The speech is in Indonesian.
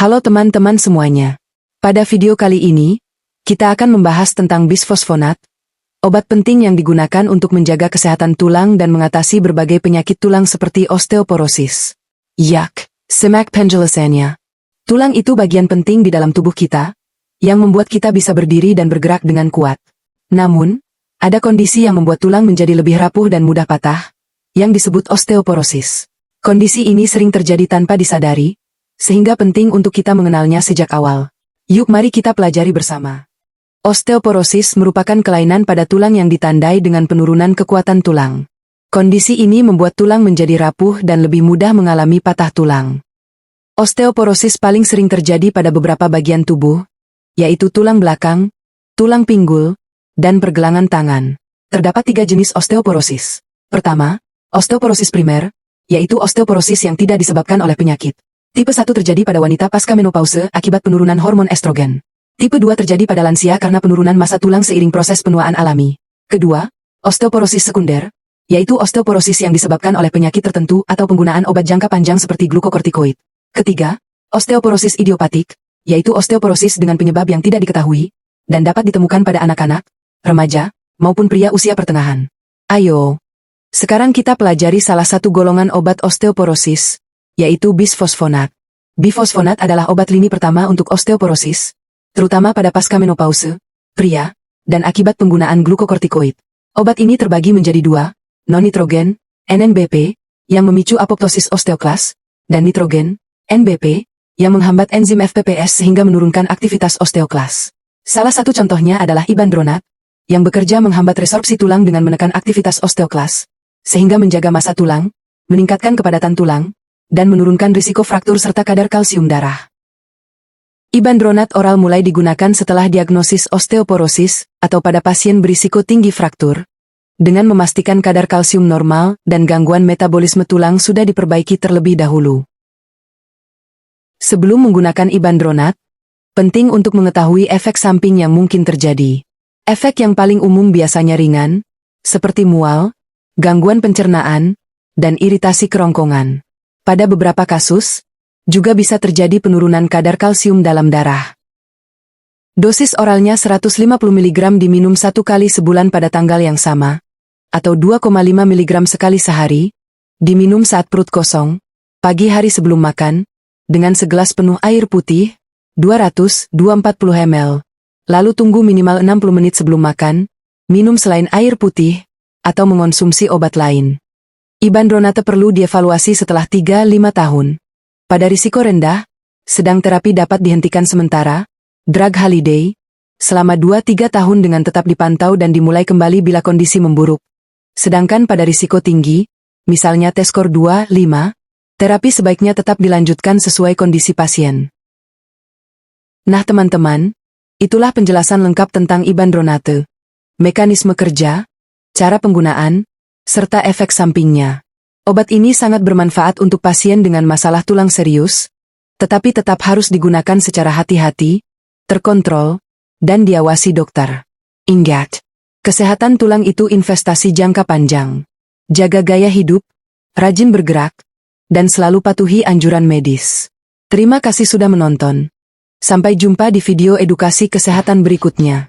Halo teman-teman semuanya. Pada video kali ini, kita akan membahas tentang bisfosfonat, obat penting yang digunakan untuk menjaga kesehatan tulang dan mengatasi berbagai penyakit tulang seperti osteoporosis. Yak, semak penjelasannya. Tulang itu bagian penting di dalam tubuh kita, yang membuat kita bisa berdiri dan bergerak dengan kuat. Namun, ada kondisi yang membuat tulang menjadi lebih rapuh dan mudah patah, yang disebut osteoporosis. Kondisi ini sering terjadi tanpa disadari, sehingga penting untuk kita mengenalnya sejak awal. Yuk mari kita pelajari bersama. Osteoporosis merupakan kelainan pada tulang yang ditandai dengan penurunan kekuatan tulang. Kondisi ini membuat tulang menjadi rapuh dan lebih mudah mengalami patah tulang. Osteoporosis paling sering terjadi pada beberapa bagian tubuh, yaitu tulang belakang, tulang pinggul, dan pergelangan tangan. Terdapat 3 jenis osteoporosis. Pertama, osteoporosis primer, yaitu osteoporosis yang tidak disebabkan oleh penyakit. Tipe 1 terjadi pada wanita pasca menopause akibat penurunan hormon estrogen. Tipe 2 terjadi pada lansia karena penurunan massa tulang seiring proses penuaan alami. Kedua, osteoporosis sekunder, yaitu osteoporosis yang disebabkan oleh penyakit tertentu atau penggunaan obat jangka panjang seperti glukokortikoid. Ketiga, osteoporosis idiopatik, yaitu osteoporosis dengan penyebab yang tidak diketahui, dan dapat ditemukan pada anak-anak, remaja, maupun pria usia pertengahan. Ayo, sekarang kita pelajari salah satu golongan obat osteoporosis, yaitu bisfosfonat. Bifosfonat adalah obat lini pertama untuk osteoporosis, terutama pada pasca menopause, pria, dan akibat penggunaan glukokortikoid. Obat ini terbagi menjadi 2, non-nitrogen, NNBP, yang memicu apoptosis osteoklas, dan nitrogen, NBP, yang menghambat enzim FPPS sehingga menurunkan aktivitas osteoklas. Salah satu contohnya adalah ibandronat, yang bekerja menghambat resorpsi tulang dengan menekan aktivitas osteoklas, sehingga menjaga massa tulang, meningkatkan kepadatan tulang, dan menurunkan risiko fraktur serta kadar kalsium darah. Ibandronat oral mulai digunakan setelah diagnosis osteoporosis atau pada pasien berisiko tinggi fraktur, dengan memastikan kadar kalsium normal dan gangguan metabolisme tulang sudah diperbaiki terlebih dahulu. Sebelum menggunakan ibandronat, penting untuk mengetahui efek samping yang mungkin terjadi. Efek yang paling umum biasanya ringan, seperti mual, gangguan pencernaan, dan iritasi kerongkongan. Pada beberapa kasus, juga bisa terjadi penurunan kadar kalsium dalam darah. Dosis oralnya 150 mg diminum 1 kali sebulan pada tanggal yang sama, atau 2,5 mg sekali sehari, diminum saat perut kosong, pagi hari sebelum makan, dengan segelas penuh air putih, 200-240 ml, lalu tunggu minimal 60 menit sebelum makan, minum selain air putih, atau mengonsumsi obat lain. Ibandronat perlu dievaluasi setelah 3-5 tahun. Pada risiko rendah, sedang terapi dapat dihentikan sementara, drug holiday, selama 2-3 tahun dengan tetap dipantau dan dimulai kembali bila kondisi memburuk. Sedangkan pada risiko tinggi, misalnya T-score 2-5, terapi sebaiknya tetap dilanjutkan sesuai kondisi pasien. Nah teman-teman, itulah penjelasan lengkap tentang ibandronat, mekanisme kerja, cara penggunaan, serta efek sampingnya. Obat ini sangat bermanfaat untuk pasien dengan masalah tulang serius, tetapi tetap harus digunakan secara hati-hati, terkontrol, dan diawasi dokter. Ingat, kesehatan tulang itu investasi jangka panjang. Jaga gaya hidup, rajin bergerak, dan selalu patuhi anjuran medis. Terima kasih sudah menonton. Sampai jumpa di video edukasi kesehatan berikutnya.